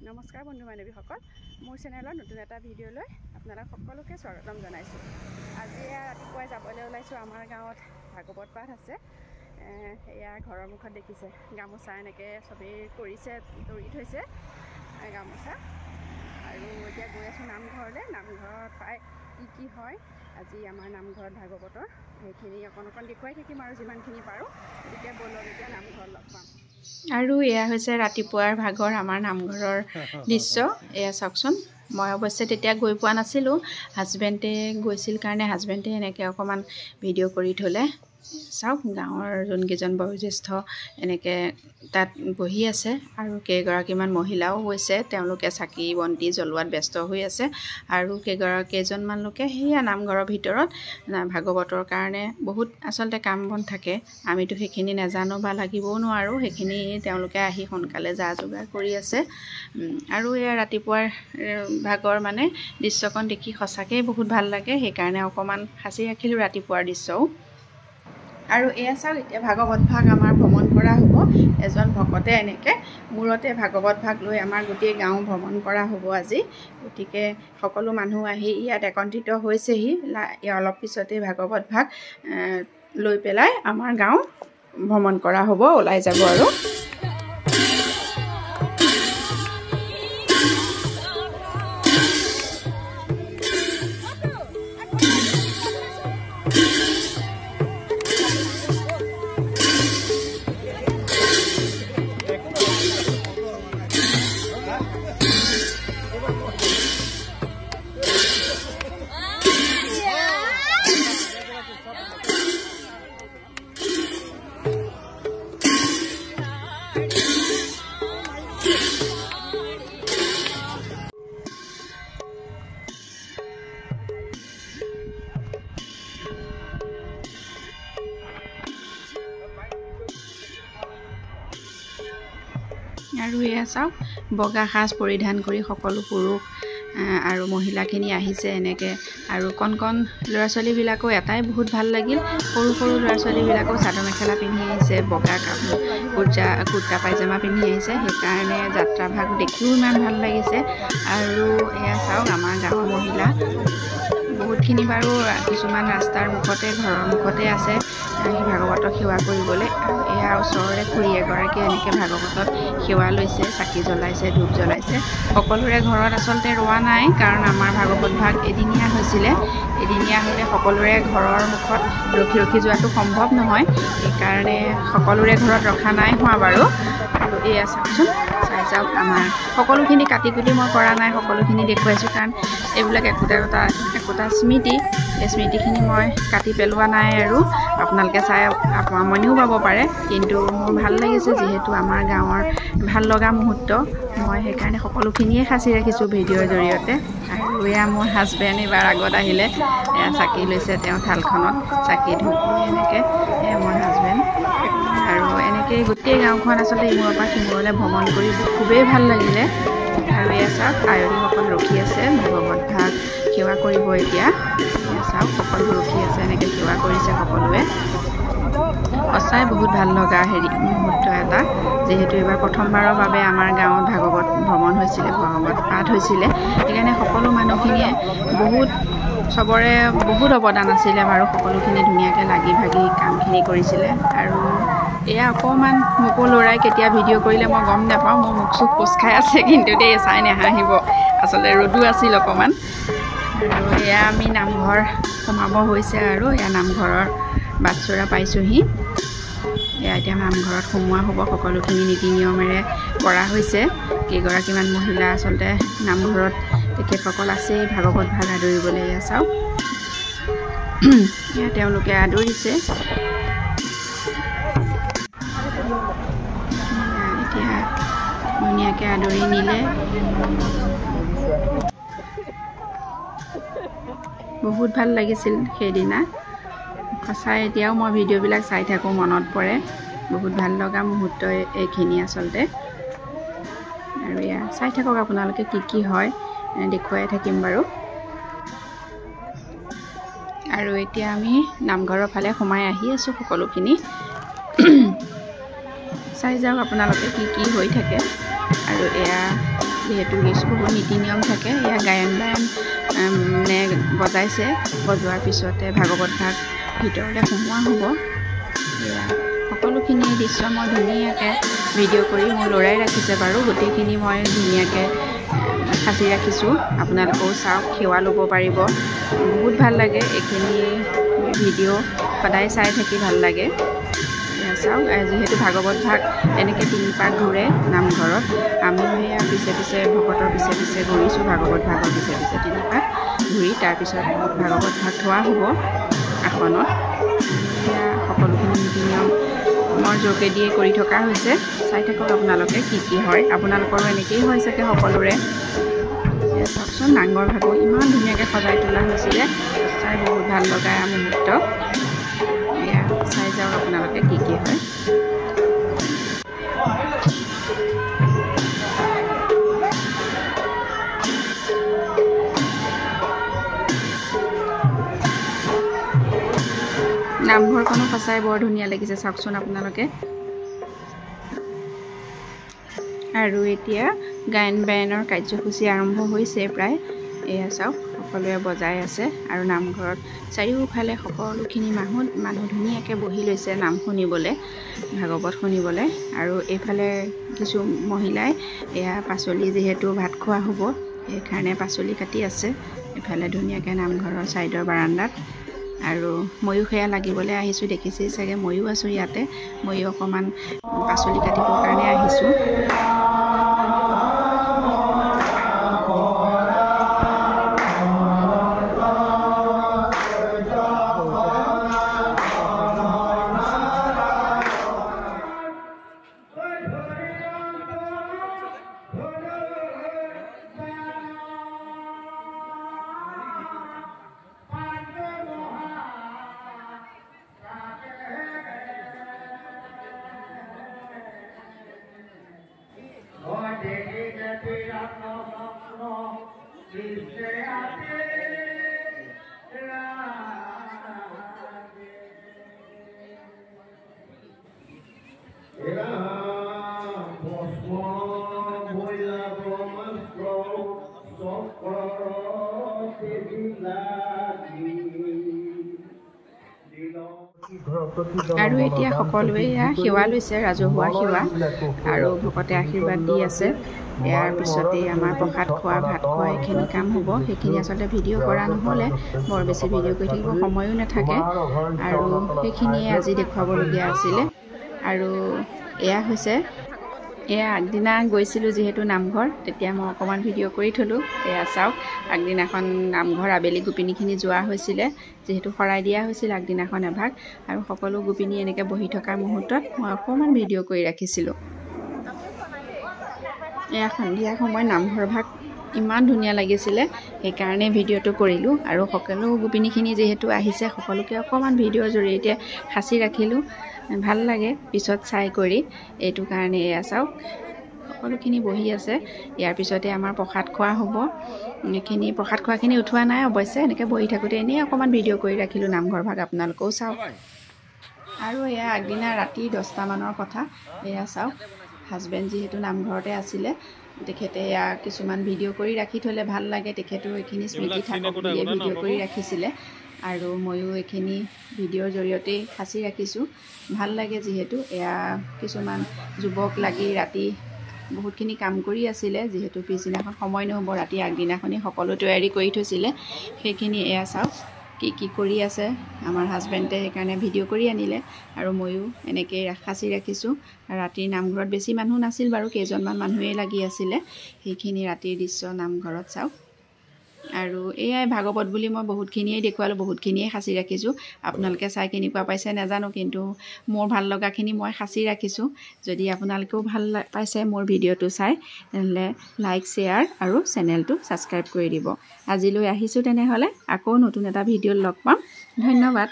নমস্কাৰ বন্ধু বান্ধৱীসকল, মোৰ চেনেলৰ নতুন এটা ভিডিঅ'লৈ আপোনালোক সকলোকে স্বাগতম জনাইছোঁ। আজি ৰাতিপুৱাই যাবলৈ ওলাইছোঁ। আমাৰ গাঁৱত ভাগৱত পাঠ আছে। এয়া ঘৰৰ মুখত দেখিছে গামোচা এনেকৈ চবেই কৰিছে, তৰি থৈছে গামোচা। আৰু এতিয়া গৈ আছোঁ নামঘৰলৈ। নামঘৰত পাই কি হয় আজি আমাৰ নামঘৰত ভাগৱতৰ সেইখিনি অকণ দেখুৱাই থাকিম আৰু যিমানখিনি পাৰোঁ। গতিকে ব'লক এতিয়া নামঘৰত লগ পাম। আৰু এয়া হৈছে ৰাতিপুৱাৰ ভাগৰ আমাৰ নামঘৰৰ দৃশ্য। এয়া চাওকচোন, মই অৱশ্যে তেতিয়া গৈ পোৱা নাছিলোঁ। হাজবেণ্ডে গৈছিল কাৰণে হাজবেণ্ডে এনেকৈ অকণমান ভিডিঅ' কৰি থ'লে। চাওক, গাঁৱৰ যোনকেইজন বয়োজ্যেষ্ঠ এনেকৈ তাত বহি আছে আৰু কেইগৰাকীমান মহিলাও গৈছে। তেওঁলোকে চাকি বন্তি জ্বলোৱাত ব্যস্ত হৈ আছে আৰু কেইজনমান লোকে সেয়া নামঘৰৰ ভিতৰত ভাগৱতৰ কাৰণে বহুত আচলতে কাম বন থাকে। আমিতো সেইখিনি নাজানো বা লাগিবও নোৱাৰোঁ। সেইখিনি তেওঁলোকে আহি সোনকালে যা যোগাৰ কৰি আছে। আৰু এয়া ৰাতিপুৱাৰ ভাগৰ মানে দৃশ্যকণ দেখি সঁচাকৈ বহুত ভাল লাগে। সেইকাৰণে অকণমান সাঁচি ৰাখিলোঁ ৰাতিপুৱাৰ দৃশ্যও। আৰু এয়া চাওক, এতিয়া ভাগৱত ভাগ আমাৰ ভ্ৰমণ কৰা হ'ব। এজন ভকতে এনেকৈ মূৰতে ভাগৱত ভাগ লৈ আমাৰ গোটেই গাঁও ভ্ৰমণ কৰা হ'ব আজি। গতিকে সকলো মানুহ আহি ইয়াত একত্ৰিত হৈছেহি। অলপ পিছতে ভাগৱত ভাগ লৈ পেলাই আমাৰ গাঁও ভ্ৰমণ কৰা হ'ব, ওলাই যাব আৰু। আৰু এয়া চাওক, বগা সাজ পৰিধান কৰি সকলো পুৰুষ আৰু মহিলাখিনি আহিছে এনেকৈ। আৰু কণ ল'ৰা ছোৱালীবিলাকো এটাই বহুত ভাল লাগিল। সৰু ল'ৰা ছোৱালীবিলাকো চাদৰ মেখেলা পিন্ধি আহিছে, বগা কাপোৰ কুৰ্তা পায়জামা পিন্ধি আহিছে। সেইকাৰণে যাত্ৰা ভাগ দেখিও ইমান ভাল লাগিছে। আৰু এয়া চাওক, আমাৰ গাঁৱৰ মহিলা বহুতখিনি বাৰু কিছুমান ৰাস্তাৰ মুখতে, ঘৰৰ মুখতে আছে ভাগৱতক সেৱা কৰিবলৈ। আৰু এয়া ওচৰৰে খুৰী এগৰাকীয়ে এনেকৈ ভাগৱতত সেৱা লৈছে, চাকি জ্বলাইছে, ধূপ জ্বলাইছে। সকলোৰে ঘৰত আচলতে ৰোৱা নাই, কাৰণ আমাৰ ভাগৱত ভাগ এদিনীয়া হৈছিলে। এদিনীয়া হ'লে সকলোৰে ঘৰৰ মুখত ৰখি যোৱাটো সম্ভৱ নহয়। সেইকাৰণে সকলোৰে ঘৰত ৰখা নাই হোৱা বাৰু। আৰু এয়া চাওকচোন, চাই যাওক, আমাৰ সকলোখিনি কাটি কুটি মই কৰা নাই, সকলোখিনি দেখুৱাইছোঁ। কাৰণ এইবিলাক একোটা স্মৃতি। এই স্মৃতিখিনি মই কাটি পেলোৱা নাই আৰু আপোনালোকে চাই আমনিও পাব পাৰে। কিন্তু মোৰ ভাল লাগিছে, যিহেতু আমাৰ গাঁৱৰ ভাল লগা মুহূৰ্ত, মই সেইকাৰণে সকলোখিনিয়ে সাঁচি ৰাখিছোঁ ভিডিঅ'ৰ জৰিয়তে। আৰু এয়া মোৰ হাজবেণ্ড এইবাৰ আগত আহিলে, এয়া চাকি লৈছে তেওঁ থালখনত, চাকি ধূপ এনেকৈ। এয়া মোৰ হাজবেণ্ড। আৰু এনেকৈ গোটেই গাঁওখন আচলতে ইমূৰৰ পৰা সিমূৰলৈ ভ্ৰমণ কৰি খুবেই ভাল লাগিলে। আৰু এয়া চাওক, আয়তীসকল ৰখি আছে ভাগৱত ভাগ সেৱা কৰিব এতিয়া। এয়া চাওক, সকলো ৰখি আছে, এনেকৈ সেৱা কৰিছে সকলোৱে। সঁচাই বহুত ভাল লগা মুহূৰ্ত এটা। যিহেতু এইবাৰ প্ৰথমবাৰৰ বাবে আমাৰ গাঁৱত ভাগৱত ভ্ৰমণ হৈছিলে, ভাগৱত পাঠ হৈছিলে। সেইকাৰণে সকলো মানুহখিনিয়ে চবৰে বহুত অৱদান আছিলে বাৰু। সকলোখিনি ধুনীয়াকৈ লাগি ভাগি কামখিনি কৰিছিলে। আৰু এয়া অকণমান মোকো ল'ৰাই কেতিয়া ভিডিঅ' কৰিলে মই গম নাপাওঁ। মোৰ মুখ চুখ কোচ খাই আছে, কিন্তু দেই চাই নাহাঁহিব, আচলতে ৰ'দো আছিল অকণমান। আৰু এয়া আমি নামঘৰ সোমাব হৈছে আৰু এয়া নামঘৰৰ বাটচ'ৰা পাইছোঁহি। এয়া এতিয়া নামঘৰত সোমোৱা হ'ব। সকলোখিনি নীতি নিয়মেৰে কৰা হৈছে। কেইগৰাকীমান মহিলা আচলতে নামঘৰত তেখেতসকল আছেই ভাগৱত ভাগ আদৰিবলৈ। এয়া চাওক, এয়া তেওঁলোকে আদৰিছে। এতিয়া ধুনীয়াকৈ আদৰি নিলে। বহুত ভাল লাগিছিল সেইদিনা। সঁচাই এতিয়াও মই ভিডিঅ'বিলাক চাই থাকোঁ, মনত পৰে। বহুত ভাল লগা মুহূৰ্ত এইখিনি আচলতে। আৰু এয়া চাই থাকক আপোনালোকে, কি হয় দেখুৱাই থাকিম বাৰু। আৰু এতিয়া আমি নামঘৰৰ ফালে সোমাই আহি আছোঁ সকলোখিনি। চাই যাওক আপোনালোকে কি হৈ থাকে। আৰু এয়া যিহেতু বহুত নীতি নিয়ম থাকে। এয়া গায়ন বায়ন মানে বজাইছে, বজোৱাৰ পিছতে ভাগৱত ভাগ ভিতৰলৈ সোমোৱা হ'ব। এয়া সকলোখিনি দৃশ্য মই ধুনীয়াকৈ ভিডিঅ' কৰি মোৰ ল'ৰাই ৰাখিছে বাৰু। গোটেইখিনি মই ধুনীয়াকৈ সাঁচি ৰাখিছোঁ, আপোনালোকেও চাওক, সেৱা ল'ব পাৰিব। বহুত ভাল লাগে এইখিনি ভিডিঅ', সদায় চাই থাকি ভাল লাগে। চাওক, যিহেতু ভাগৱত ভাগ এনেকৈ 3 পাক ঘূৰে নামঘৰত, আমিও সেয়া পিছে পিছে ভকতৰ পিছে পিছে ঘূৰিছোঁ ভাগৱত ভাগৰ পিছে পিছে 3 পাক ঘূৰি তাৰপিছত ভাগৱত ভাগ থোৱা হ'ব আসনত। সেয়া সকলোখিনি নীতি নিয়মৰ যোগেদিয়ে কৰি থকা হৈছে। চাই থাকক আপোনালোকে কি হয়, আপোনালোকৰো এনেকেই হয় চাগে সকলোৰে। চাওকচোন, নাঙৰ ভাগো ইমান ধুনীয়াকৈ সজাই তোলা হৈছিলে, চাই বহুত ভাল লগা মুহূৰ্ত। এয়া চাই যাওক আপোনালোকে কি হয়। নামঘৰখনো সঁচাই বৰ ধুনীয়া লাগিছে, চাওকচোন আপোনালোকে। আৰু এতিয়া গায়ন বায়নৰ কাৰ্যসূচী আৰম্ভ হৈছে প্ৰায়। এয়া চাওক, সকলোৱে বজাই আছে আৰু নামঘৰত চাৰিওফালে সকলোখিনি মানুহ ধুনীয়াকৈ বহি লৈছে নাম শুনিবলৈ, ভাগৱত শুনিবলৈ। আৰু এইফালে কিছু মহিলাই এয়া পাচলি, যিহেতু ভাত খোৱা হ'ব সেইকাৰণে পাচলি কাটি আছে এইফালে ধুনীয়াকৈ নামঘৰৰ ছাইডৰ বাৰান্দাত। আৰু ময়ো সেয়া লাগিবলৈ আহিছোঁ, দেখিছেই চাগে, ময়ো আছোঁ ইয়াতে। ময়ো অকণমান পাচলি কাটিবৰ কাৰণে আহিছোঁ। আৰু এতিয়া সকলোৱে সেৱা লৈছে, ৰাজহুৱা সেৱা, আৰু ভকতে আশীৰ্বাদ দি আছে। ইয়াৰ পিছতেই আমাৰ প্ৰসাদ খোৱা, ভাত খোৱা এইখিনি কাম হ'ব। সেইখিনি আচলতে ভিডিঅ' কৰা নহ'লে, বৰ বেছি ভিডিঅ' কৰি থাকিব সময়ো নাথাকে, আৰু সেইখিনিয়ে আজি দেখুৱাবলগীয়া আছিলে। আৰু এয়া হৈছে, এয়া আগদিনা গৈছিলোঁ যিহেতু নামঘৰ, তেতিয়া মই অকণমান ভিডিঅ' কৰি থলোঁ। এয়া চাওক, আগদিনাখন নামঘৰ আবেলি গোপিনীখিনি যোৱা হৈছিলে, যিহেতু শৰাই দিয়া হৈছিল আগদিনাখন এভাগ, আৰু সকলো গোপিনী এনেকৈ বহি থকা মুহূৰ্তত মই অকণমান ভিডিঅ' কৰি ৰাখিছিলোঁ। এয়া সন্ধিয়া সময় নামঘৰ ভাগ ইমান ধুনীয়া লাগিছিলে, সেইকাৰণে ভিডিঅ'টো কৰিলোঁ। আৰু সকলো গোপিনীখিনি যিহেতু আহিছে, সকলোকে অকণমান ভিডিঅ'ৰ জৰিয়তে সাঁচি ৰাখিলোঁ, ভাল লাগে পিছত চাই কৰি। এইটো কাৰণে এয়া চাওক, সকলোখিনি বহি আছে। ইয়াৰ পিছতে আমাৰ প্ৰসাদ খোৱা হ'ব। এইখিনি প্ৰসাদ খোৱাখিনি উঠোৱা নাই অৱশ্যে, এনেকৈ বহি থাকোঁতে এনেই অকণমান ভিডিঅ' কৰি ৰাখিলোঁ নামঘৰ ভাগ, আপোনালোকেও চাওক। আৰু এয়া আগদিনা ৰাতি 10টা মানৰ কথা। এয়া চাওক, হাজবেণ্ড যিহেতু নামঘৰতে আছিলে, তেখেতে এয়া কিছুমান ভিডিঅ' কৰি ৰাখি থ'লে ভাল লাগে, তেখেতেও এইখিনি স্মৃতি থাকক বুলিয়ে ভিডিঅ' কৰি ৰাখিছিলে। আৰু ময়ো এইখিনি ভিডিঅ'ৰ জৰিয়তেই সাঁচি ৰাখিছোঁ, ভাল লাগে যিহেতু। এয়া কিছুমান যুৱক লাগি ৰাতি বহুতখিনি কাম কৰি আছিলে, যিহেতু পিছদিনাখন সময় নহ'ব, ৰাতি আগদিনাখনেই সকলো তৈয়াৰী কৰি থৈছিলে। সেইখিনি এয়া চাওক কি কৰি আছে আমাৰ হাজবেণ্ডে, সেইকাৰণে ভিডিঅ' কৰি আনিলে, আৰু ময়ো এনেকৈ সাঁচি ৰাখিছোঁ। ৰাতিৰ নামঘৰত বেছি মানুহ নাছিল বাৰু, কেইজনমান মানুহেই লাগি আছিলে। সেইখিনি ৰাতিৰ দৃশ্য নামঘৰত চাওক। আৰু এয়াই ভাগৱত বুলি মই বহুতখিনিয়ে দেখুৱালোঁ, বহুতখিনিয়ে সাঁচি ৰাখিছোঁ। আপোনালোকে চাই কেনেকুৱা পাইছে নাজানো, কিন্তু মোৰ ভাল লগাখিনি মই সাঁচি ৰাখিছোঁ। যদি আপোনালোকেও ভাল পাইছে মোৰ ভিডিঅ'টো চাই, তেনেহ'লে লাইক, শ্বেয়াৰ আৰু চেনেলটো ছাবস্ক্ৰাইব কৰি দিব। আজিলৈ আহিছোঁ তেনেহ'লে, আকৌ নতুন এটা ভিডিঅ'ত লগ পাম। ধন্যবাদ।